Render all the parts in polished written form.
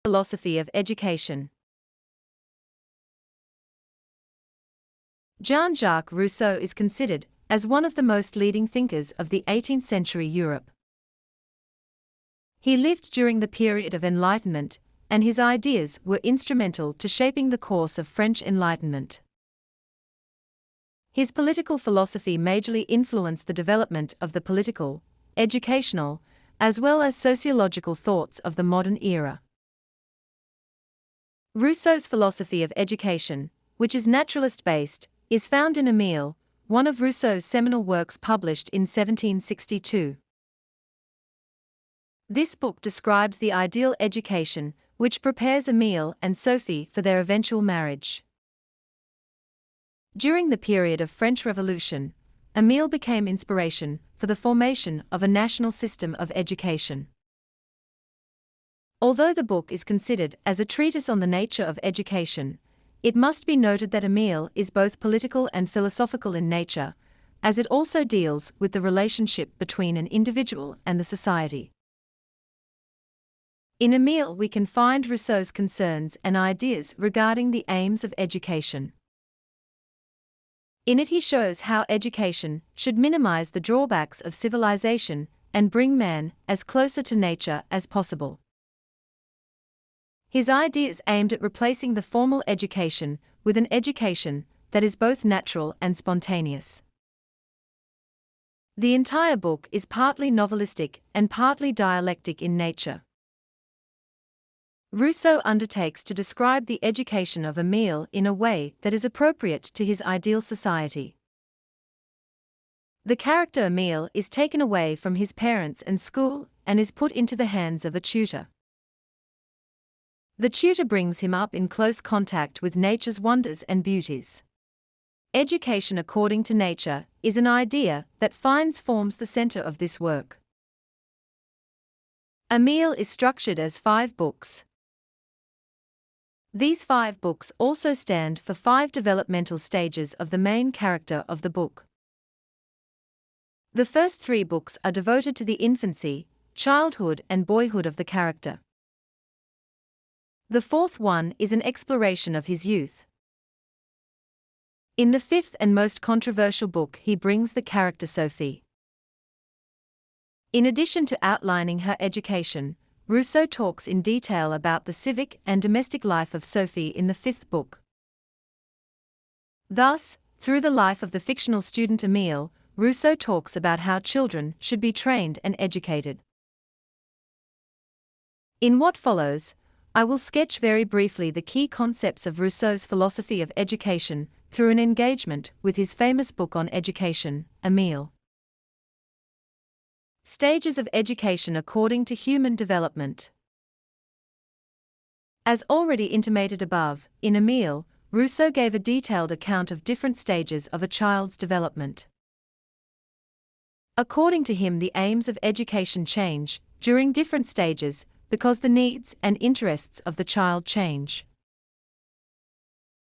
Philosophy of education. Jean-Jacques Rousseau is considered as one of the most leading thinkers of the 18th century Europe. He lived during the period of Enlightenment, and his ideas were instrumental to shaping the course of French Enlightenment. His political philosophy majorly influenced the development of the political, educational, as well as sociological thoughts of the modern era. Rousseau's philosophy of education, which is naturalist-based, is found in Émile, one of Rousseau's seminal works published in 1762. This book describes the ideal education which prepares Émile and Sophie for their eventual marriage. During the period of French Revolution, Émile became inspiration for the formation of a national system of education. Although the book is considered as a treatise on the nature of education, it must be noted that Émile is both political and philosophical in nature, as it also deals with the relationship between an individual and the society. In Émile we can find Rousseau's concerns and ideas regarding the aims of education. In it he shows how education should minimize the drawbacks of civilization and bring man as closer to nature as possible. His ideas aimed at replacing the formal education with an education that is both natural and spontaneous. The entire book is partly novelistic and partly dialectic in nature. Rousseau undertakes to describe the education of Émile in a way that is appropriate to his ideal society. The character Émile is taken away from his parents and school and is put into the hands of a tutor. The tutor brings him up in close contact with nature's wonders and beauties. Education according to nature is an idea that forms the center of this work. Émile is structured as 5 books. These 5 books also stand for 5 developmental stages of the main character of the book. The first 3 books are devoted to the infancy, childhood and boyhood of the character. The 4th one is an exploration of his youth. In the 5th and most controversial book he brings the character Sophie. In addition to outlining her education, Rousseau talks in detail about the civic and domestic life of Sophie in the 5th book. Thus, through the life of the fictional student Émile, Rousseau talks about how children should be trained and educated. In what follows, I will sketch very briefly the key concepts of Rousseau's philosophy of education through an engagement with his famous book on education, Émile. Stages of education according to human development. As already intimated above, in Émile, Rousseau gave a detailed account of different stages of a child's development. According to him, the aims of education change during different stages because the needs and interests of the child change.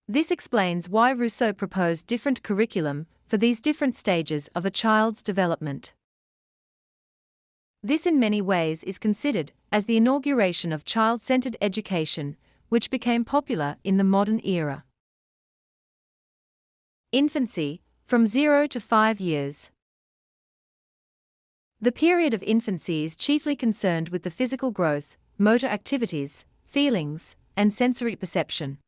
This explains why Rousseau proposed different curriculum for these different stages of a child's development. This in many ways is considered as the inauguration of child-centered education, which became popular in the modern era. Infancy, from 0 to 5 years. The period of infancy is chiefly concerned with the physical growth, motor activities, feelings, and sensory perception.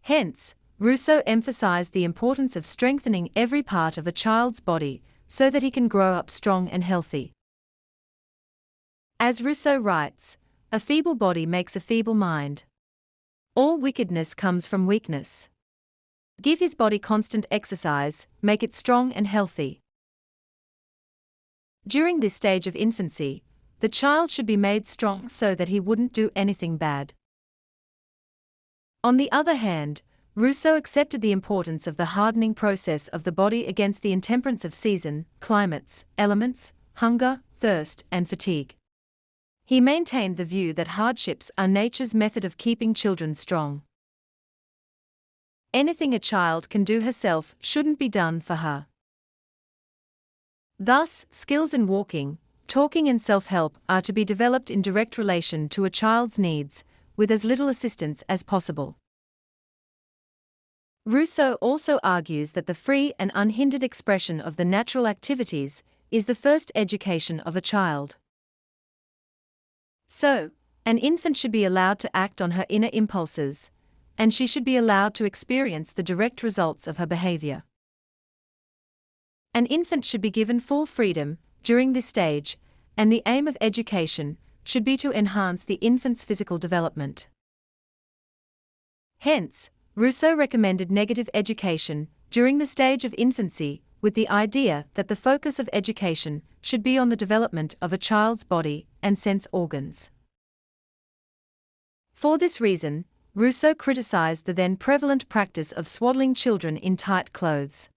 Hence, Rousseau emphasized the importance of strengthening every part of a child's body so that he can grow up strong and healthy. As Rousseau writes, "A feeble body makes a feeble mind. All wickedness comes from weakness. Give his body constant exercise, make it strong and healthy." During this stage of infancy, the child should be made strong so that he wouldn't do anything bad. On the other hand, Rousseau accepted the importance of the hardening process of the body against the intemperance of season, climates, elements, hunger, thirst, and fatigue. He maintained the view that hardships are nature's method of keeping children strong. Anything a child can do herself shouldn't be done for her. Thus, skills in walking, talking and self-help are to be developed in direct relation to a child's needs, with as little assistance as possible. Rousseu also argues that the free and unhindered expression of the natural activities is the first education of a child. So, an infant should be allowed to act on her inner impulses, and she should be allowed to experience the direct results of her behavior. An infant should be given full freedom during this stage, and the aim of education should be to enhance the infant's physical development. Hence, Rousseu recommended negative education during the stage of infancy, with the idea that the focus of education should be on the development of a child's body and sense organs. For this reason, Rousseu criticized the then prevalent practice of swaddling children in tight clothes.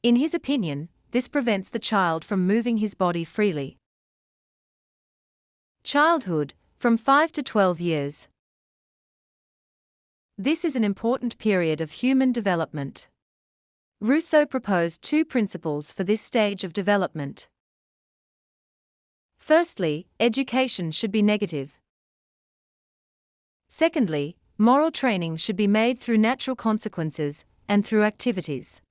In his opinion, this prevents the child from moving his body freely. Childhood, from 5 to 12 years. This is an important period of human development. Rousseu proposed two principles for this stage of development. Firstly, education should be negative. Secondly, moral training should be made through natural consequences and through activities.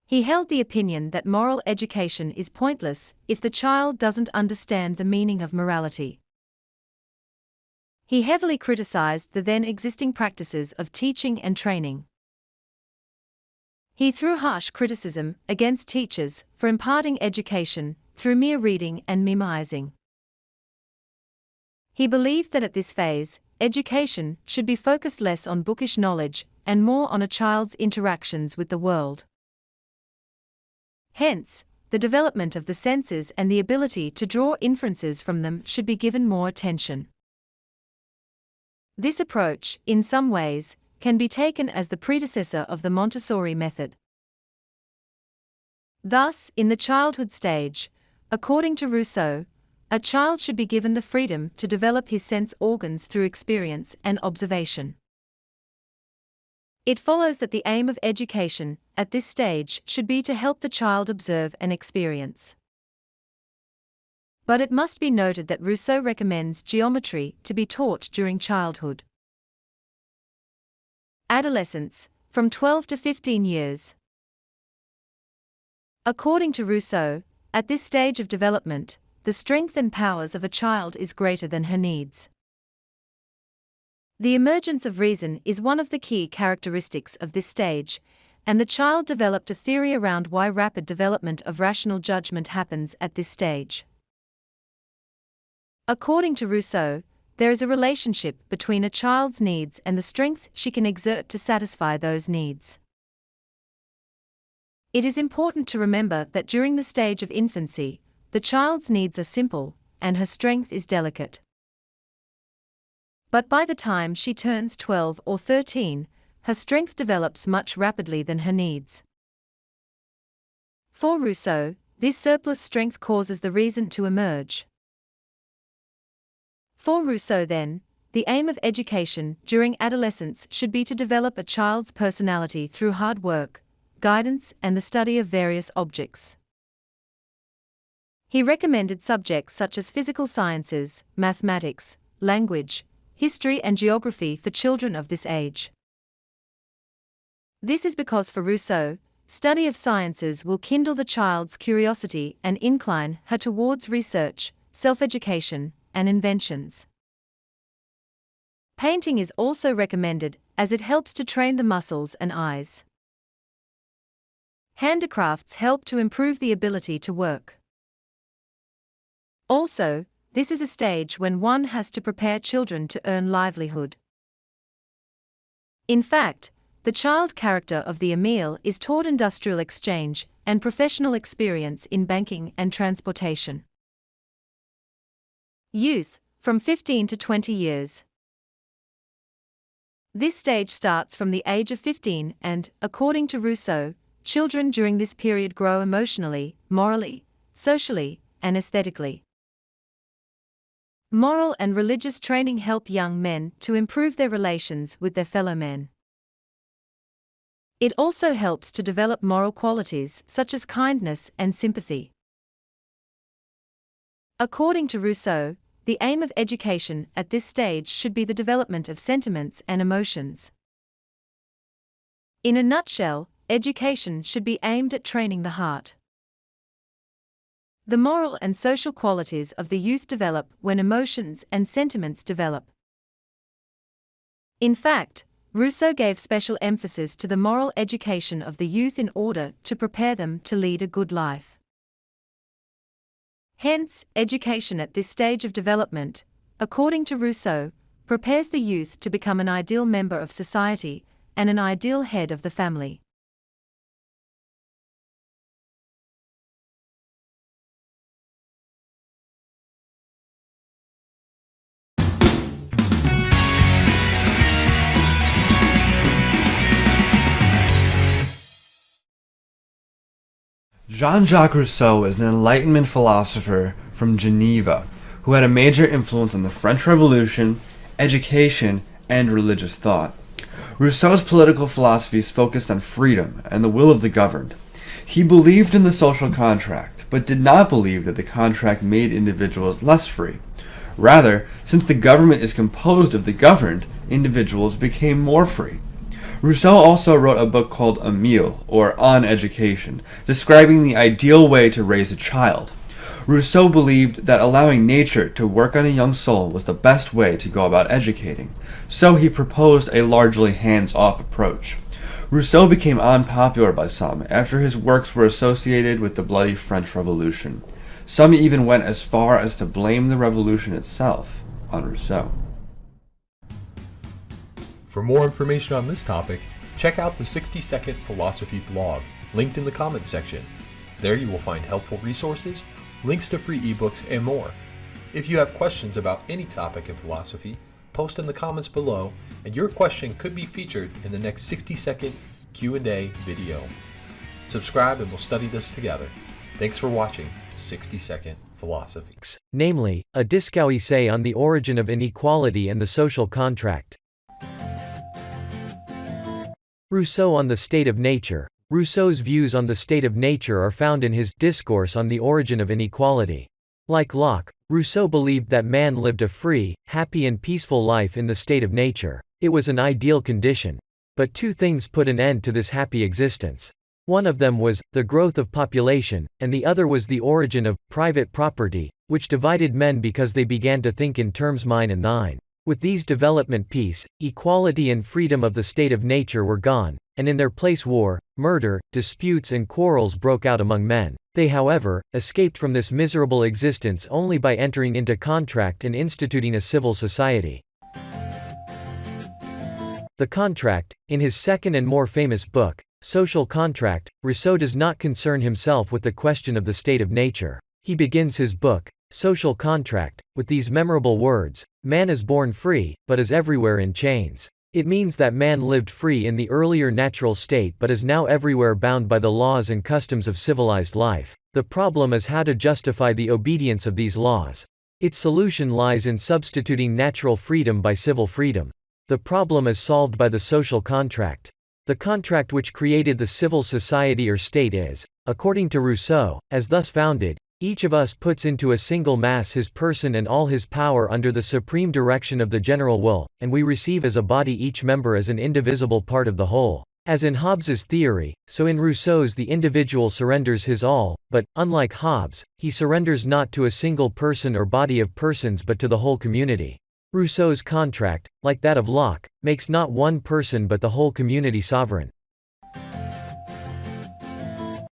He held the opinion that moral education is pointless if the child doesn't understand the meaning of morality. He heavily criticized the then existing practices of teaching and training. He threw harsh criticism against teachers for imparting education through mere reading and memorizing. He believed that at this phase, education should be focused less on bookish knowledge and more on a child's interactions with the world. Hence, the development of the senses and the ability to draw inferences from them should be given more attention. This approach, in some ways, can be taken as the predecessor of the Montessori method. Thus, in the childhood stage, according to Rousseu, a child should be given the freedom to develop his sense organs through experience and observation. It follows that the aim of education at this stage should be to help the child observe and experience. But it must be noted that Rousseu recommends geometry to be taught during childhood. Adolescence, from 12 to 15 years. According to Rousseu, at this stage of development, the strength and powers of a child is greater than her needs. The emergence of reason is one of the key characteristics of this stage, and the child developed a theory around why rapid development of rational judgment happens at this stage. According to Rousseu, there is a relationship between a child's needs and the strength she can exert to satisfy those needs. It is important to remember that during the stage of infancy, the child's needs are simple, and her strength is delicate. But by the time she turns 12 or 13, her strength develops much rapidly than her needs. For Rousseu, this surplus strength causes the reason to emerge. For Rousseu then, the aim of education during adolescence should be to develop a child's personality through hard work, guidance and the study of various objects. He recommended subjects such as physical sciences, mathematics, language, history and geography for children of this age. This is because for Rousseu, study of sciences will kindle the child's curiosity and incline her towards research, self-education, and inventions. Painting is also recommended as it helps to train the muscles and eyes. Handicrafts help to improve the ability to work. Also, this is a stage when one has to prepare children to earn livelihood. In fact, the child character of the Emile is taught industrial exchange and professional experience in banking and transportation. Youth, from 15 to 20 years. This stage starts from the age of 15 and, according to Rousseu, children during this period grow emotionally, morally, socially, and aesthetically. Moral and religious training help young men to improve their relations with their fellow men. It also helps to develop moral qualities such as kindness and sympathy. According to Rousseau, the aim of education at this stage should be the development of sentiments and emotions. In a nutshell, education should be aimed at training the heart. The moral and social qualities of the youth develop when emotions and sentiments develop. In fact, Rousseau gave special emphasis to the moral education of the youth in order to prepare them to lead a good life. Hence, education at this stage of development, according to Rousseau, prepares the youth to become an ideal member of society and an ideal head of the family. Jean-Jacques Rousseau is an Enlightenment philosopher from Geneva who had a major influence on the French Revolution, education, and religious thought. Rousseau's political philosophies focused on freedom and the will of the governed. He believed in the social contract, but did not believe that the contract made individuals less free. Rather, since the government is composed of the governed, individuals became more free. Rousseau also wrote a book called Emile, or On Education, describing the ideal way to raise a child. Rousseau believed that allowing nature to work on a young soul was the best way to go about educating, so he proposed a largely hands-off approach. Rousseau became unpopular by some after his works were associated with the bloody French Revolution. Some even went as far as to blame the revolution itself on Rousseau. For more information on this topic, check out the 60-Second Philosophy blog, linked in the comments section. There you will find helpful resources, links to free ebooks, and more. If you have questions about any topic in philosophy, post in the comments below, and your question could be featured in the next 60-second Q&A video. Subscribe and we'll study this together. Thanks for watching 60-Second Philosophy. Namely, a discours essay on the origin of inequality and the social contract. Rousseau on the state of nature. Rousseau's views on the state of nature are found in his Discourse on the Origin of Inequality. Like Locke, Rousseau believed that man lived a free, happy and peaceful life in the state of nature. It was an ideal condition. But two things put an end to this happy existence. One of them was the growth of population, and the other was the origin of private property, which divided men because they began to think in terms mine and thine. With these development, peace, equality and freedom of the state of nature were gone, and in their place war, murder, disputes and quarrels broke out among men. They, however, escaped from this miserable existence only by entering into contract and instituting a civil society. The Contract. In his second and more famous book, Social Contract, Rousseau does not concern himself with the question of the state of nature. He begins his book, Social Contract, with these memorable words: "Man is born free, but is everywhere in chains." It means that man lived free in the earlier natural state but is now everywhere bound by the laws and customs of civilized life. The problem is how to justify the obedience of these laws. Its solution lies in substituting natural freedom by civil freedom. The problem is solved by the social contract. The contract which created the civil society or state is, according to Rousseau, as thus founded: each of us puts into a single mass his person and all his power under the supreme direction of the general will, and we receive as a body each member as an indivisible part of the whole. As in Hobbes's theory, so in Rousseau's the individual surrenders his all, but, unlike Hobbes, he surrenders not to a single person or body of persons but to the whole community. Rousseau's contract, like that of Locke, makes not one person but the whole community sovereign.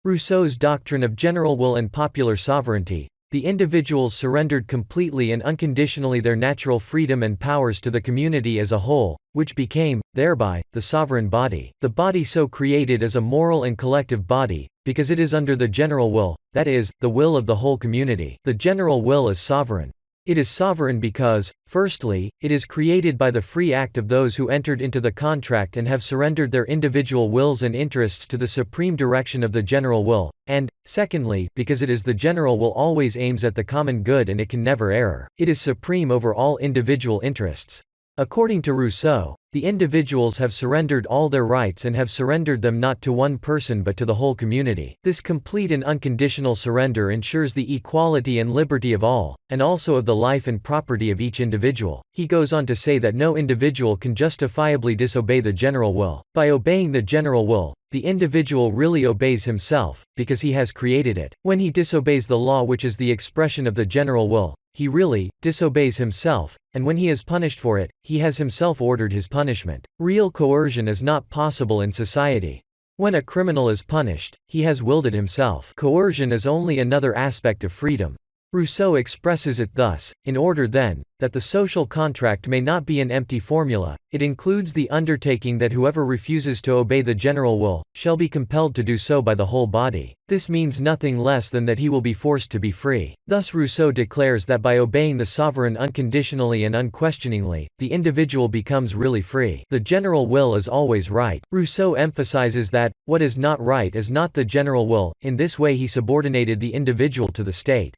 Rousseau's doctrine of general will and popular sovereignty. The individuals surrendered completely and unconditionally their natural freedom and powers to the community as a whole, which became, thereby, the sovereign body. The body so created is a moral and collective body, because it is under the general will, that is, the will of the whole community. The general will is sovereign. It is sovereign because, firstly, it is created by the free act of those who entered into the contract and have surrendered their individual wills and interests to the supreme direction of the general will, and, secondly, because it is the general will always aims at the common good and it can never err. It is supreme over all individual interests. According to Rousseau, the individuals have surrendered all their rights and have surrendered them not to one person but to the whole community. This complete and unconditional surrender ensures the equality and liberty of all, and also of the life and property of each individual. He goes on to say that no individual can justifiably disobey the general will. By obeying the general will, the individual really obeys himself, because he has created it. When he disobeys the law which is the expression of the general will, he really disobeys himself, and when he is punished for it, he has himself ordered his punishment. Real coercion is not possible in society. When a criminal is punished, he has willed it himself. Coercion is only another aspect of freedom. Rousseau expresses it thus: in order then, that the social contract may not be an empty formula, it includes the undertaking that whoever refuses to obey the general will, shall be compelled to do so by the whole body. This means nothing less than that he will be forced to be free. Thus Rousseau declares that by obeying the sovereign unconditionally and unquestioningly, the individual becomes really free. The general will is always right. Rousseau emphasizes that, what is not right is not the general will. In this way he subordinated the individual to the state.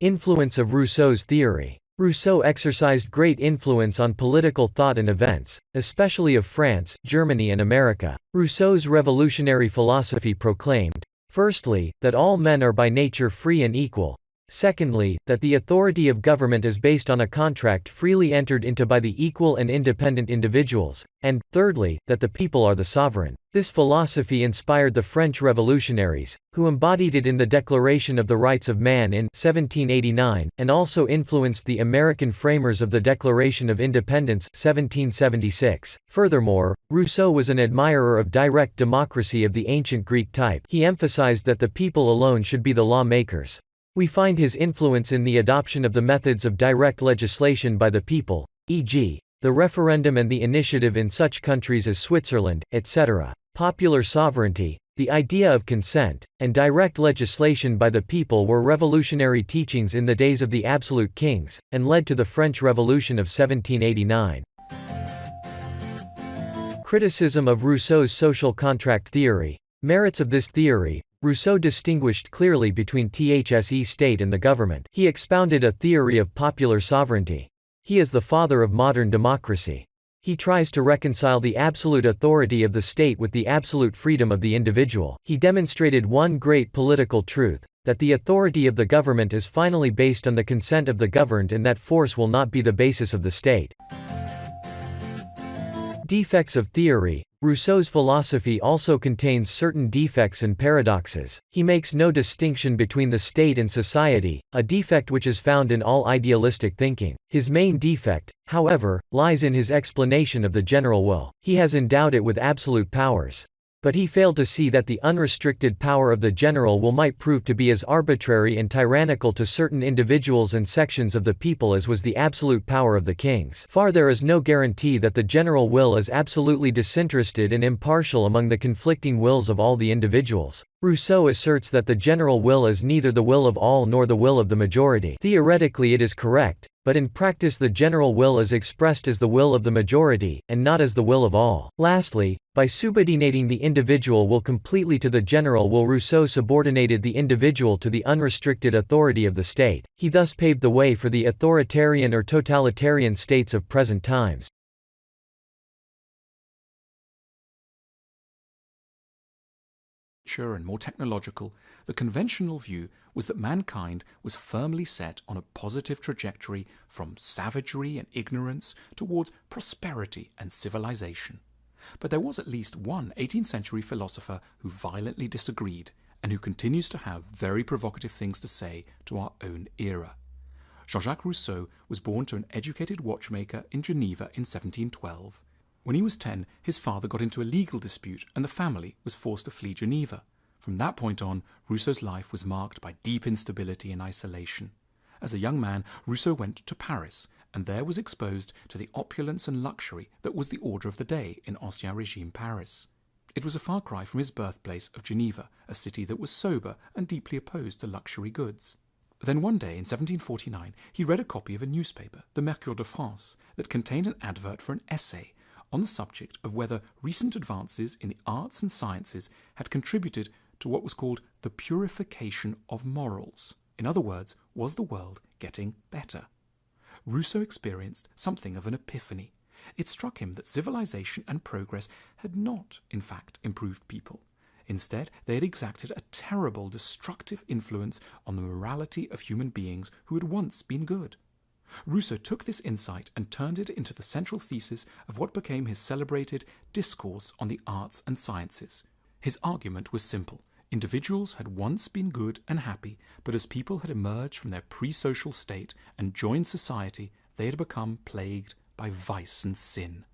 Influence of Rousseau's theory. Rousseau exercised great influence on political thought and events, especially of France, Germany and America. Rousseau's revolutionary philosophy proclaimed, firstly, that all men are by nature free and equal; secondly, that the authority of government is based on a contract freely entered into by the equal and independent individuals; and, thirdly, that the people are the sovereign. This philosophy inspired the French revolutionaries, who embodied it in the Declaration of the Rights of Man in 1789, and also influenced the American framers of the Declaration of Independence 1776. Furthermore, Rousseau was an admirer of direct democracy of the ancient Greek type. He emphasized that the people alone should be the lawmakers. We find his influence in the adoption of the methods of direct legislation by the people, e.g., the referendum and the initiative in such countries as Switzerland, etc. Popular sovereignty, the idea of consent, and direct legislation by the people were revolutionary teachings in the days of the absolute kings, and led to the French Revolution of 1789. Criticism of Rousseau's social contract theory. Merits of this theory. Rousseau distinguished clearly between the state and the government. He expounded a theory of popular sovereignty. He is the father of modern democracy. He tries to reconcile the absolute authority of the state with the absolute freedom of the individual. He demonstrated one great political truth, that the authority of the government is finally based on the consent of the governed and that force will not be the basis of the state. Defects of theory. Rousseau's philosophy also contains certain defects and paradoxes. He makes no distinction between the state and society, a defect which is found in all idealistic thinking. His main defect, however, lies in his explanation of the general will. He has endowed it with absolute powers. But he failed to see that the unrestricted power of the general will might prove to be as arbitrary and tyrannical to certain individuals and sections of the people as was the absolute power of the kings. There is no guarantee that the general will is absolutely disinterested and impartial among the conflicting wills of all the individuals. Rousseau asserts that the general will is neither the will of all nor the will of the majority. Theoretically it is correct, but in practice the general will is expressed as the will of the majority, and not as the will of all. Lastly, by subordinating the individual will completely to the general will, Rousseau subordinated the individual to the unrestricted authority of the state. He thus paved the way for the authoritarian or totalitarian states of present times. And more technological, the conventional view was that mankind was firmly set on a positive trajectory from savagery and ignorance towards prosperity and civilization. But there was at least one 18th century philosopher who violently disagreed, and who continues to have very provocative things to say to our own era. Jean-Jacques Rousseau was born to an educated watchmaker in Geneva in 1712. When he was 10, his father got into a legal dispute and the family was forced to flee Geneva. From that point on, Rousseau's life was marked by deep instability and isolation. As a young man, Rousseau went to Paris and there was exposed to the opulence and luxury that was the order of the day in Ancien Régime Paris. It was a far cry from his birthplace of Geneva, a city that was sober and deeply opposed to luxury goods. Then one day in 1749, he read a copy of a newspaper, the Mercure de France, that contained an advert for an essay on the subject of whether recent advances in the arts and sciences had contributed to what was called the purification of morals. In other words, was the world getting better? Rousseau experienced something of an epiphany. It struck him that civilization and progress had not, in fact, improved people. Instead, they had exacted a terrible, destructive influence on the morality of human beings who had once been good. Rousseau took this insight and turned it into the central thesis of what became his celebrated Discourse on the Arts and Sciences. His argument was simple. Individuals had once been good and happy, but as people had emerged from their pre-social state and joined society, they had become plagued by vice and sin.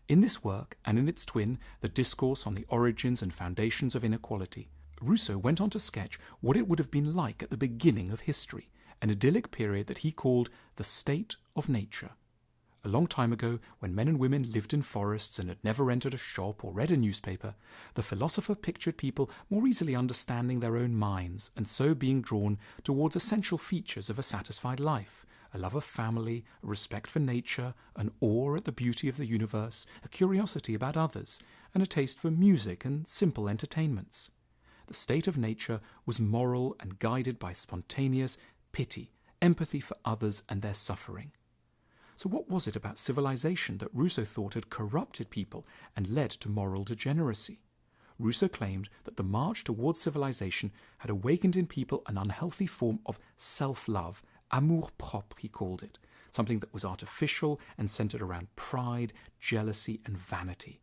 In this work, and in its twin, the Discourse on the Origins and Foundations of Inequality, Rousseau went on to sketch what it would have been like at the beginning of history, an idyllic period that he called the state of nature. A long time ago, when men and women lived in forests and had never entered a shop or read a newspaper, the philosopher pictured people more easily understanding their own minds and so being drawn towards essential features of a satisfied life: a love of family, a respect for nature, an awe at the beauty of the universe, a curiosity about others, and a taste for music and simple entertainments. The state of nature was moral and guided by spontaneous pity, empathy for others and their suffering. So what was it about civilization that Rousseau thought had corrupted people and led to moral degeneracy? Rousseau claimed that the march towards civilization had awakened in people an unhealthy form of self-love, amour-propre he called it, something that was artificial and centered around pride, jealousy and vanity.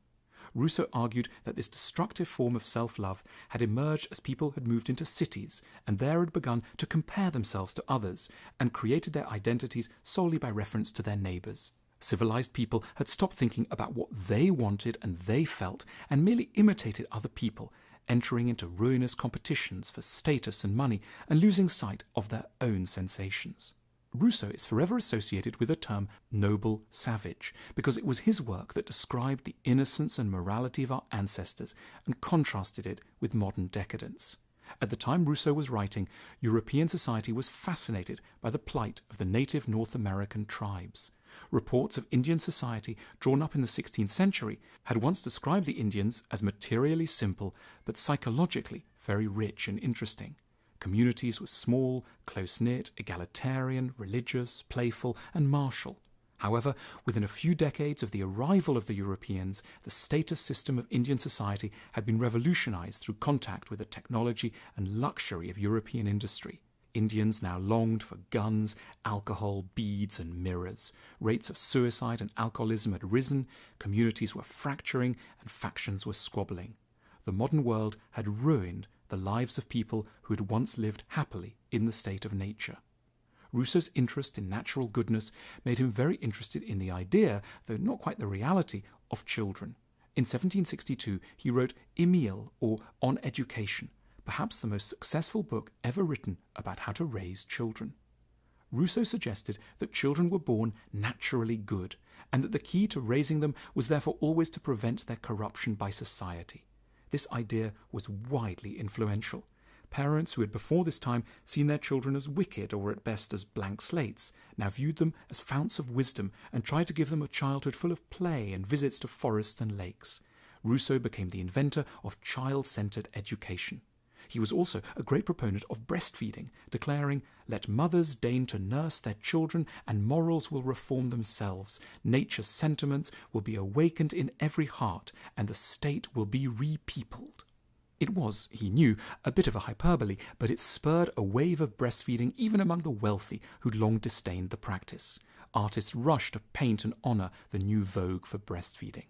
Rousseau argued that this destructive form of self-love had emerged as people had moved into cities and there had begun to compare themselves to others and created their identities solely by reference to their neighbours. Civilized people had stopped thinking about what they wanted and they felt and merely imitated other people, entering into ruinous competitions for status and money and losing sight of their own sensations. Rousseau is forever associated with the term noble savage because it was his work that described the innocence and morality of our ancestors and contrasted it with modern decadence. At the time Rousseau was writing, European society was fascinated by the plight of the native North American tribes. Reports of Indian society drawn up in the 16th century had once described the Indians as materially simple but psychologically very rich and interesting. Communities were small, close-knit, egalitarian, religious, playful, and martial. However, within a few decades of the arrival of the Europeans, the status system of Indian society had been revolutionized through contact with the technology and luxury of European industry. Indians now longed for guns, alcohol, beads, and mirrors. Rates of suicide and alcoholism had risen, communities were fracturing, and factions were squabbling. The modern world had ruined the lives of people who had once lived happily in the state of nature. Rousseau's interest in natural goodness made him very interested in the idea, though not quite the reality, of children. In 1762 he wrote Emile, or On Education, perhaps the most successful book ever written about how to raise children. Rousseau suggested that children were born naturally good, and that the key to raising them was therefore always to prevent their corruption by society. This idea was widely influential. Parents who had before this time seen their children as wicked or at best as blank slates now viewed them as founts of wisdom and tried to give them a childhood full of play and visits to forests and lakes. Rousseau became the inventor of child-centered education. He was also a great proponent of breastfeeding, declaring, "Let mothers deign to nurse their children, and morals will reform themselves. Nature's sentiments will be awakened in every heart, and the state will be repeopled." It was, he knew, a bit of a hyperbole, but it spurred a wave of breastfeeding even among the wealthy who'd long disdained the practice. Artists rushed to paint and honour the new vogue for breastfeeding.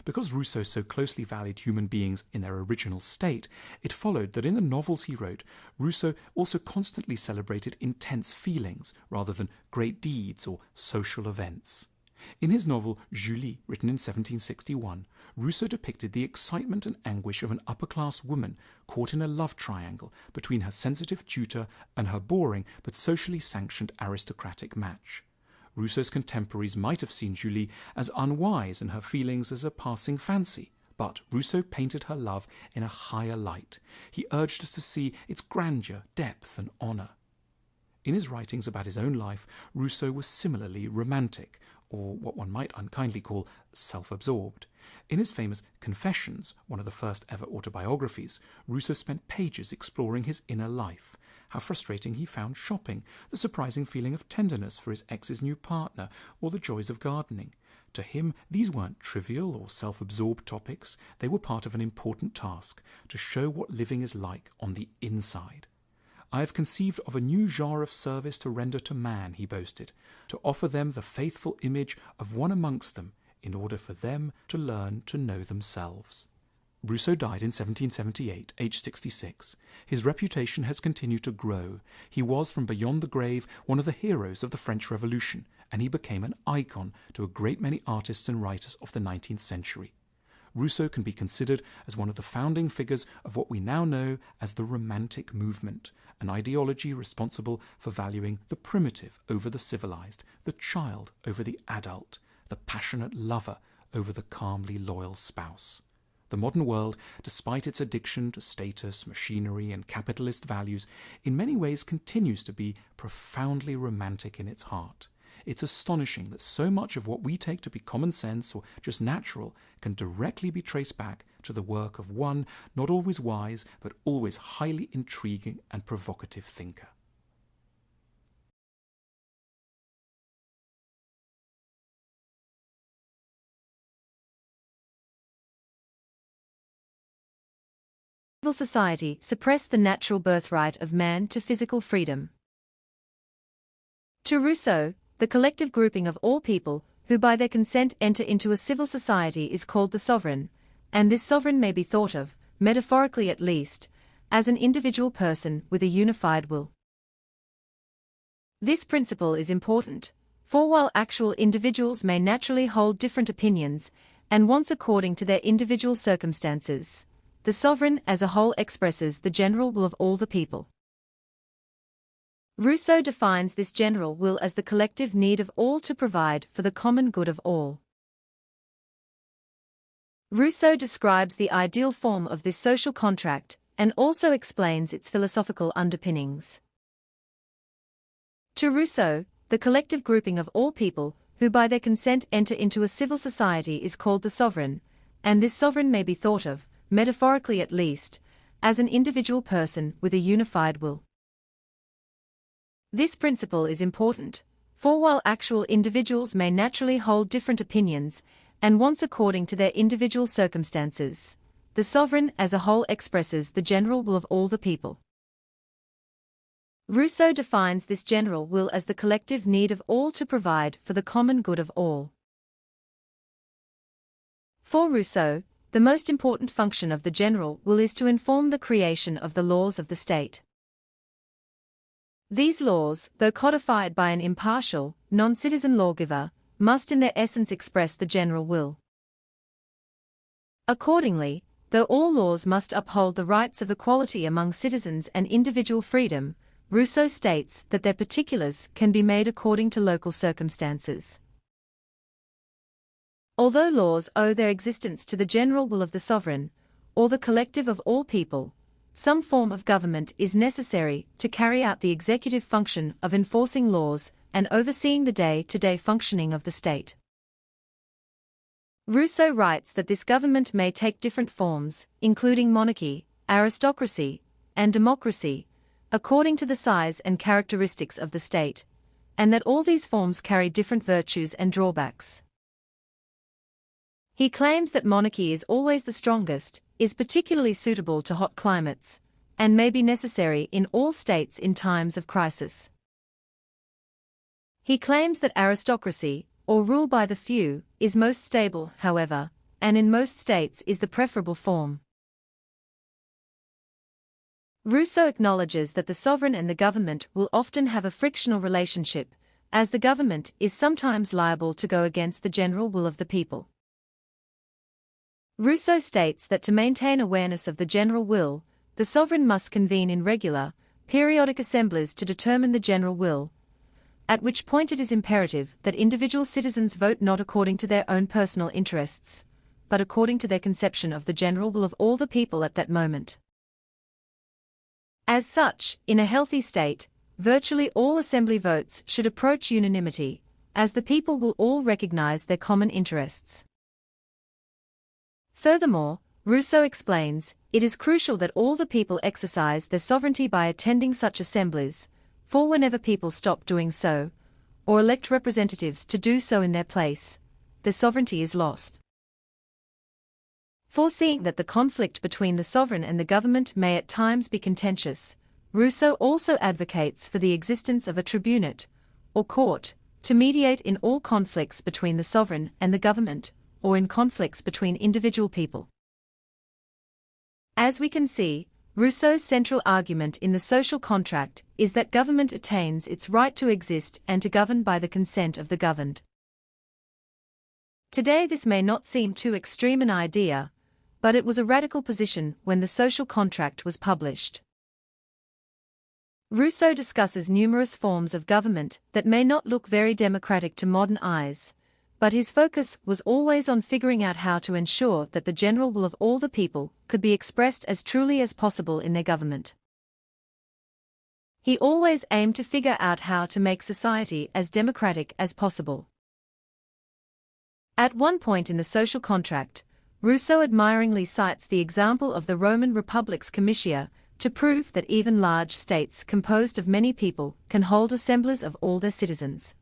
Because Rousseau so closely valued human beings in their original state, it followed that in the novels he wrote, Rousseau also constantly celebrated intense feelings rather than great deeds or social events. In his novel Julie, written in 1761, Rousseau depicted the excitement and anguish of an upper-class woman caught in a love triangle between her sensitive tutor and her boring but socially sanctioned aristocratic match. Rousseau's contemporaries might have seen Julie as unwise and her feelings as a passing fancy, but Rousseau painted her love in a higher light. He urged us to see its grandeur, depth, and honour. In his writings about his own life, Rousseau was similarly romantic, or what one might unkindly call self-absorbed. In his famous Confessions, one of the first ever autobiographies, Rousseau spent pages exploring his inner life, how frustrating he found shopping, the surprising feeling of tenderness for his ex's new partner, or the joys of gardening. To him, these weren't trivial or self-absorbed topics. They were part of an important task, to show what living is like on the inside. I have conceived of a new genre of service to render to man, he boasted, to offer them the faithful image of one amongst them, in order for them to learn to know themselves. Rousseau died in 1778, aged 66. His reputation has continued to grow. He was, from beyond the grave, one of the heroes of the French Revolution, and he became an icon to a great many artists and writers of the 19th century. Rousseau can be considered as one of the founding figures of what we now know as the Romantic movement, an ideology responsible for valuing the primitive over the civilized, the child over the adult, the passionate lover over the calmly loyal spouse. The modern world, despite its addiction to status, machinery, and capitalist values, in many ways continues to be profoundly romantic in its heart. It's astonishing that so much of what we take to be common sense or just natural can directly be traced back to the work of one not always wise, but always highly intriguing and provocative thinker. Civil society suppressed the natural birthright of man to physical freedom. To Rousseau, the collective grouping of all people, who by their consent enter into a civil society, is called the sovereign, and this sovereign may be thought of, metaphorically at least, as an individual person with a unified will. This principle is important, for while actual individuals may naturally hold different opinions and wants according to their individual circumstances, the sovereign as a whole expresses the general will of all the people. Rousseau defines this general will as the collective need of all to provide for the common good of all. Rousseau describes the ideal form of this social contract and also explains its philosophical underpinnings. To Rousseau, the collective grouping of all people, who by their consent enter into a civil society, is called the sovereign, and this sovereign may be thought of, metaphorically at least, as an individual person with a unified will. This principle is important, for while actual individuals may naturally hold different opinions and wants according to their individual circumstances, the sovereign as a whole expresses the general will of all the people. Rousseau defines this general will as the collective need of all to provide for the common good of all. For Rousseau, the most important function of the general will is to inform the creation of the laws of the state. These laws, though codified by an impartial, non-citizen lawgiver, must in their essence express the general will. Accordingly, though all laws must uphold the rights of equality among citizens and individual freedom, Rousseau states that their particulars can be made according to local circumstances. Although laws owe their existence to the general will of the sovereign, or the collective of all people, some form of government is necessary to carry out the executive function of enforcing laws and overseeing the day-to-day functioning of the state. Rousseau writes that this government may take different forms, including monarchy, aristocracy, and democracy, according to the size and characteristics of the state, and that all these forms carry different virtues and drawbacks. He claims that monarchy is always the strongest, is particularly suitable to hot climates, and may be necessary in all states in times of crisis. He claims that aristocracy, or rule by the few, is most stable, however, and in most states is the preferable form. Rousseau acknowledges that the sovereign and the government will often have a frictional relationship, as the government is sometimes liable to go against the general will of the people. Rousseau states that to maintain awareness of the general will, the sovereign must convene in regular, periodic assemblies to determine the general will, at which point it is imperative that individual citizens vote not according to their own personal interests, but according to their conception of the general will of all the people at that moment. As such, in a healthy state, virtually all assembly votes should approach unanimity, as the people will all recognize their common interests. Furthermore, Rousseau explains, it is crucial that all the people exercise their sovereignty by attending such assemblies, for whenever people stop doing so, or elect representatives to do so in their place, their sovereignty is lost. Foreseeing that the conflict between the sovereign and the government may at times be contentious, Rousseau also advocates for the existence of a tribunate, or court, to mediate in all conflicts between the sovereign and the government, or in conflicts between individual people. As we can see, Rousseau's central argument in the social contract is that government attains its right to exist and to govern by the consent of the governed. Today this may not seem too extreme an idea, but it was a radical position when the social contract was published. Rousseau discusses numerous forms of government that may not look very democratic to modern eyes, but his focus was always on figuring out how to ensure that the general will of all the people could be expressed as truly as possible in their government. He always aimed to figure out how to make society as democratic as possible. At one point in the social contract, Rousseau admiringly cites the example of the Roman Republic's comitia to prove that even large states composed of many people can hold assemblies of all their citizens.